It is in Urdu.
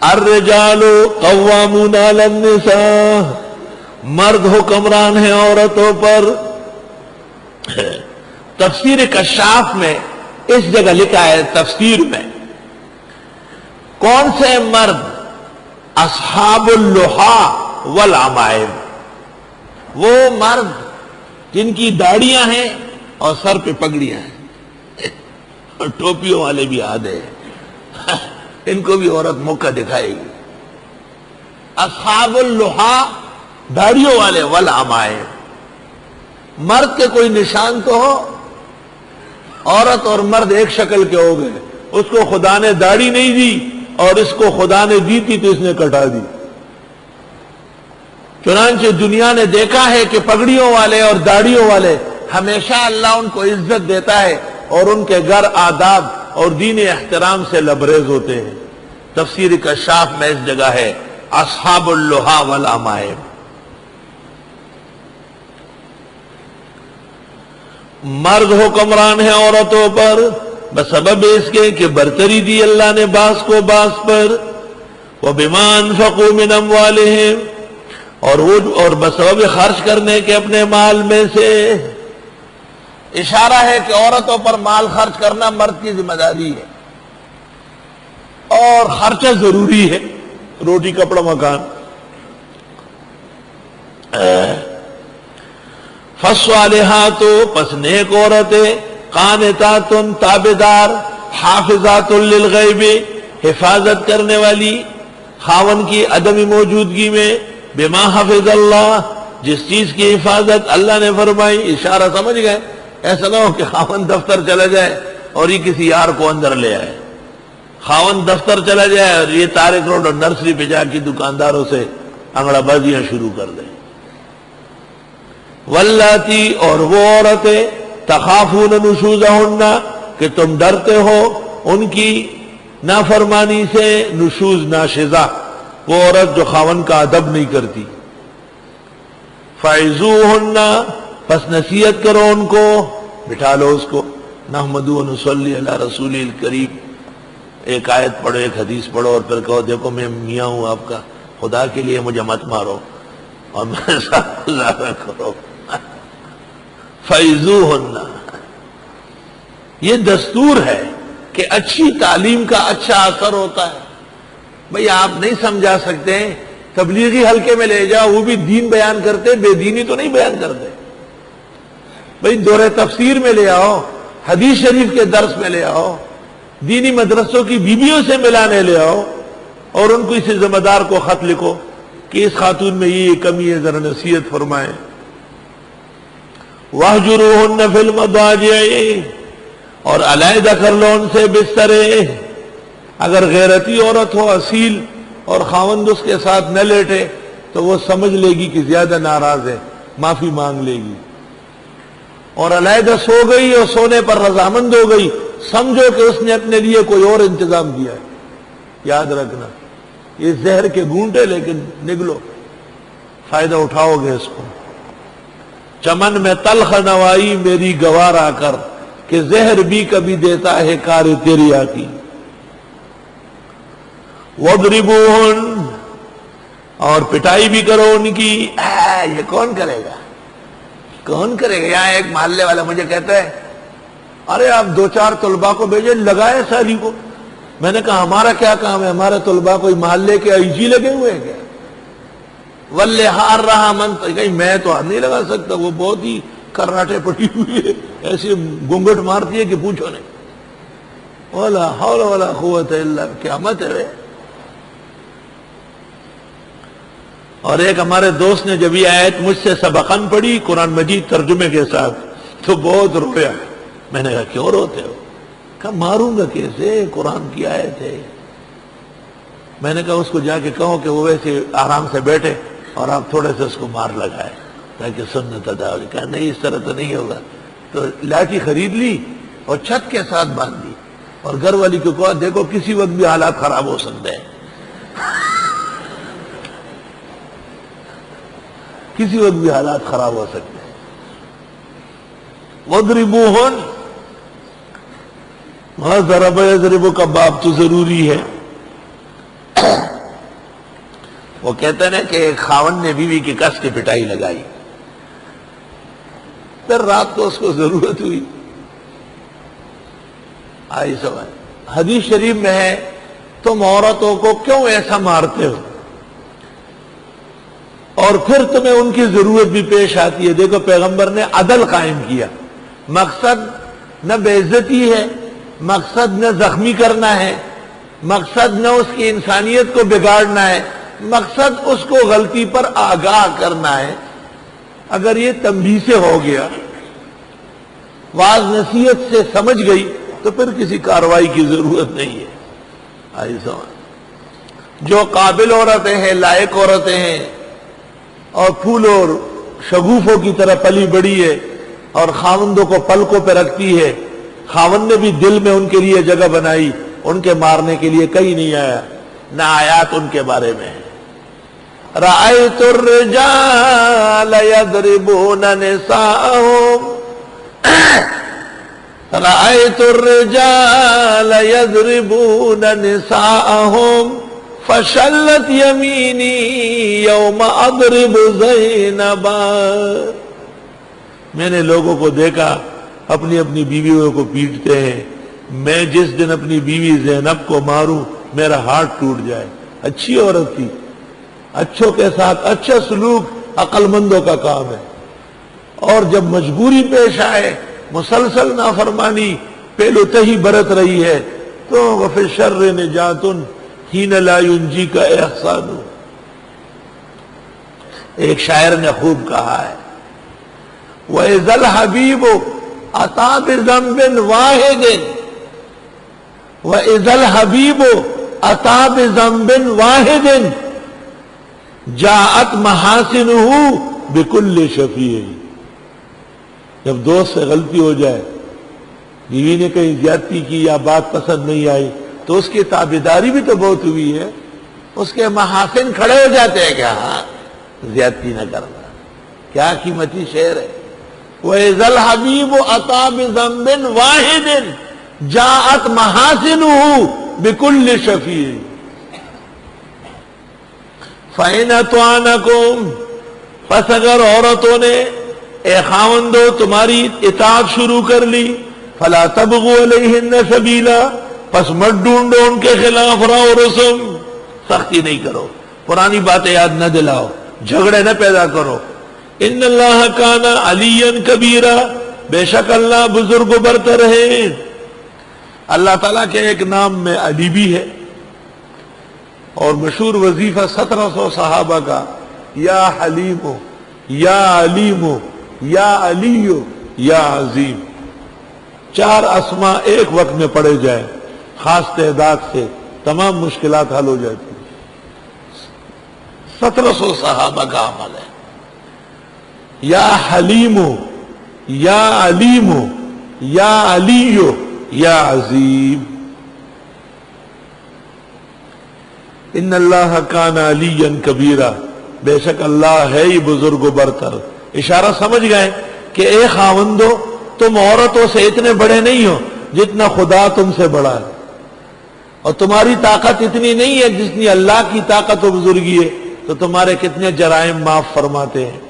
الرجال قوامون علی النساء، مرد حکمران ہیں عورتوں پر. تفسیر کشاف میں اس جگہ لکھا ہے، تفسیر میں کون سے مرد؟ اصحاب اللحا والعمائم، وہ مرد جن کی داڑیاں ہیں اور سر پہ پگڑیاں ہیں، اور ٹوپیوں والے بھی آدھے ہیں، ان کو بھی عورت موقع دکھائے گی. اصحاب اللحا، داڑیوں والے، والعمائم، مرد کے کوئی نشان تو ہو. عورت اور مرد ایک شکل کے ہو گئے، اس کو خدا نے داڑھی نہیں دی اور اس کو خدا نے دی تھی تو اس نے کٹا دی. چنانچہ دنیا نے دیکھا ہے کہ پگڑیوں والے اور داڑھیوں والے ہمیشہ اللہ ان کو عزت دیتا ہے اور ان کے گھر آداب اور دین احترام سے لبریز ہوتے ہیں. تفسیر کشاف میں اس جگہ ہے اصحاب اللحا والعمائم. مرد حکمران ہیں عورتوں پر بسبب اس کے کہ برتری دی اللہ نے بعض کو بعض پر. وَبِمَا أَنفَقُوا مِنْ أَمْوَالِهِمْ، اور بسبب خرچ کرنے کے اپنے مال میں سے. اشارہ ہے کہ عورتوں پر مال خرچ کرنا مرد کی ذمہ داری ہے اور خرچہ ضروری ہے، روٹی کپڑا مکان. فالصالحات، پس نیک عورتیں، قانتات، تابدار، حافظات للغیب، حفاظت کرنے والی خاون کی عدم موجودگی میں، بما حفظ اللہ، جس چیز کی حفاظت اللہ نے فرمائی. اشارہ سمجھ گئے؟ ایسا نہ ہو کہ خاون دفتر چلا جائے اور یہ کسی یار کو اندر لے آئے. خاون دفتر چلا جائے اور یہ طارق روڈ اور نرسری پہ جا کے دکانداروں سے انگڑا بازیاں شروع کر دیں. واللاتی، اور وہ عورتیں، تخافون نشوزہن، کہ تم ڈرتے ہو ان کی نافرمانی سے. نشوز ناشزہ، وہ عورت جو خاون کا ادب نہیں کرتی. فعظوہن، پس نصیحت کرو ان کو، بٹھا لو اس کو. نحمد و نصلی علی رسول الکریم، ایک آیت پڑھو، ایک حدیث پڑھو اور پھر کہو دیکھو میں میاں ہوں آپ کا، خدا کے لیے مجھے مت مارو اور میرے ساتھ گزارا کرو. فعظوہن، یہ دستور ہے کہ اچھی تعلیم کا اچھا اثر ہوتا ہے. بھئی آپ نہیں سمجھا سکتے، تبلیغی حلقے میں لے جاؤ، وہ بھی دین بیان کرتے، بے دینی تو نہیں بیان کرتے. بھئی دورہ تفسیر میں لے آؤ، حدیث شریف کے درس میں لے آؤ، دینی مدرسوں کی بیویوں سے ملانے لے آؤ اور ان کو اسی ذمہ دار کو خط لکھو کہ اس خاتون میں یہ کمی ہے، ذرا نصیحت فرمائیں. وَاهْجُرُوهُنَّ فِي الْمَضَاجِعِ، اور علیحدہ کر لو ان سے بسترے. اگر غیرتی عورت ہو، اصیل، اور خاوند اس کے ساتھ نہ لیٹے تو وہ سمجھ لے گی کہ زیادہ ناراض ہے، معافی مانگ لے گی. اور علیحدہ سو گئی اور سونے پر رضامند ہو گئی، سمجھو کہ اس نے اپنے لیے کوئی اور انتظام کیا ہے. یاد رکھنا یہ زہر کے گھونٹے، لیکن نگلو، فائدہ اٹھاؤ گے اس کو. چمن میں تلخ نوائی میری گوارا کر، کہ زہر بھی کبھی دیتا ہے کار تیری آتی. وَاضْرِبُوهُنَّ، اور پٹائی بھی کرو ان کی. یہ کون کرے گا؟ کون کرے گا؟ یہاں ایک محلے والا مجھے کہتا ہے ارے آپ 2-4 طلباء کو بھیجیں، لگائے ساری کو. میں نے کہا ہمارا کیا کام ہے؟ ہمارا طلباء کوئی محلے کے آئی جی لگے ہوئے ہیں کیا؟ ولے ہار رہا من، کہیں میں تو ہاتھ نہیں لگا سکتا، وہ بہت ہی کراٹے پڑی ہوئی ہے، ایسے گنگٹ مارتی ہے کہ پوچھو نہیں. ولا حول ولا قوت الا باللہ، قیامت ہے. اور ایک ہمارے دوست نے جب یہ آیت مجھ سے سبقاً پڑھی قرآن مجید ترجمے کے ساتھ تو بہت رویا. میں نے کہا کیوں روتے ہو؟ کہا ماروں گا کیسے، قرآن کی آیت ہے. میں نے کہا اس کو جا کے کہو کہ وہ ویسے آرام سے بیٹھے اور آپ تھوڑے سے اس کو مار لگائے تاکہ سنت ادا ہو. کہا نہیں اس طرح تو نہیں ہوگا. تو لاٹھی خرید لی اور چھت کے ساتھ باندھ دی اور گھر والی کو کہا دیکھو کسی وقت بھی حالات خراب ہو سکتے ہیں، کسی وقت بھی حالات خراب ہو سکتے ہیں. وَاضْرِبُوهُنَّ، وہاں ضرب یضرب کا باب تو ضروری ہے. وہ کہتے ہیں کہ ایک خاوند نے بیوی کی کس کی پٹائی لگائی، پھر رات کو اس کو ضرورت ہوئی، آئی سمجھ۔ حدیث شریف میں ہے تم عورتوں کو کیوں ایسا مارتے ہو اور پھر تمہیں ان کی ضرورت بھی پیش آتی ہے؟ دیکھو پیغمبر نے عدل قائم کیا، مقصد نہ بے عزتی ہے، مقصد نہ زخمی کرنا ہے، مقصد نہ اس کی انسانیت کو بگاڑنا ہے، مقصد اس کو غلطی پر آگاہ کرنا ہے۔ اگر یہ تنبیہ سے ہو گیا، واعظ نصیحت سے سمجھ گئی، تو پھر کسی کارروائی کی ضرورت نہیں ہے۔ آئی سمجھ۔ جو قابل عورتیں ہیں، لائق عورتیں ہیں اور پھول اور شگوفوں کی طرح پلی بڑی ہے اور خاوندوں کو پلکوں پہ رکھتی ہے، خاوند نے بھی دل میں ان کے لیے جگہ بنائی، ان کے مارنے کے لیے کہیں نہیں آیا، نہ آیات ان کے بارے میں ہے۔ رأیت الرجال یضربون نساءهم، رأیت الرجال یضربون نساءهم فشلت یمینی یوم اضرب زینبا، میں نے لوگوں کو دیکھا اپنی اپنی بیویوں کو پیٹتے ہیں، میں جس دن اپنی بیوی زینب کو ماروں میرا ہاتھ ٹوٹ جائے۔ اچھی عورت تھی، اچھوں کے ساتھ اچھا سلوک عقل مندوں کا کام ہے، اور جب مجبوری پیش آئے، مسلسل نافرمانی پہلو تہی برت رہی ہے، تو وفی الشر نجات حین لا ینجی کا احسان۔ ایک شاعر نے خوب کہا ہے، وَإِذَا الْحَبِيبُ أَتَى بِذَنبٍ وَاحِدٍ وَإِذَا الْحَبِيبُ أَتَى بِذَنبٍ وَاحِدٍ جاءت محاسنه بكل شفیع۔ جب دوست سے غلطی ہو جائے، بیوی نے کہیں زیادتی کی یا بات پسند نہیں آئی، تو اس کی تابعداری بھی تو بہت ہوئی ہے، اس کے محاسن کھڑے ہو جاتے ہیں کہ ہاں زیادتی نہ کرنا۔ کیا قیمتی شعر ہے۔ وَإِذَا الْحَبِيبُ أَتَى بِذَنبٍ وَاحِدٍ جَاءَتْ مَحَاسِنُهُ بِكُلِّ شَفِيعٍ فَإِنْ أَطَعْنَكُمْ، پس اگر عورتوں نے اے خاوندو تمہاری اطاعت شروع کر لی، فَلَا تَبْغُوا عَلَيْهِنَّ سَبِيلًا، پس مت ڈھونڈو ان کے خلاف راہ و رسم، سختی نہیں کرو، پرانی باتیں یاد نہ دلاؤ، جھگڑے نہ پیدا کرو۔ ان اللہ کان علیٰ کبیرا، بے شک اللہ بزرگ و برتر ہے۔ اللہ تعالیٰ کے ایک نام میں علی بھی ہے، اور مشہور وظیفہ 1700 صحابہ کا یا حلیم یا علیم یا علی یا عظیم، 4 اسماء ایک وقت میں پڑھے جائیں، خاص تعداد سے تمام مشکلات حل ہو جاتی ہیں۔ 1700 صحابہ کا عمل ہے، یا حلیم یا علیم یا علی یا عظیم۔ ان اللہ کان علیٰ کبیرا، بے شک اللہ ہے ہی بزرگ و برتر۔ اشارہ سمجھ گئے کہ اے خاوندو تم عورتوں سے اتنے بڑے نہیں ہو جتنا خدا تم سے بڑا ہے، اور تمہاری طاقت اتنی نہیں ہے جتنی اللہ کی طاقت و بزرگی ہے، تو تمہارے کتنے جرائم معاف فرماتے ہیں۔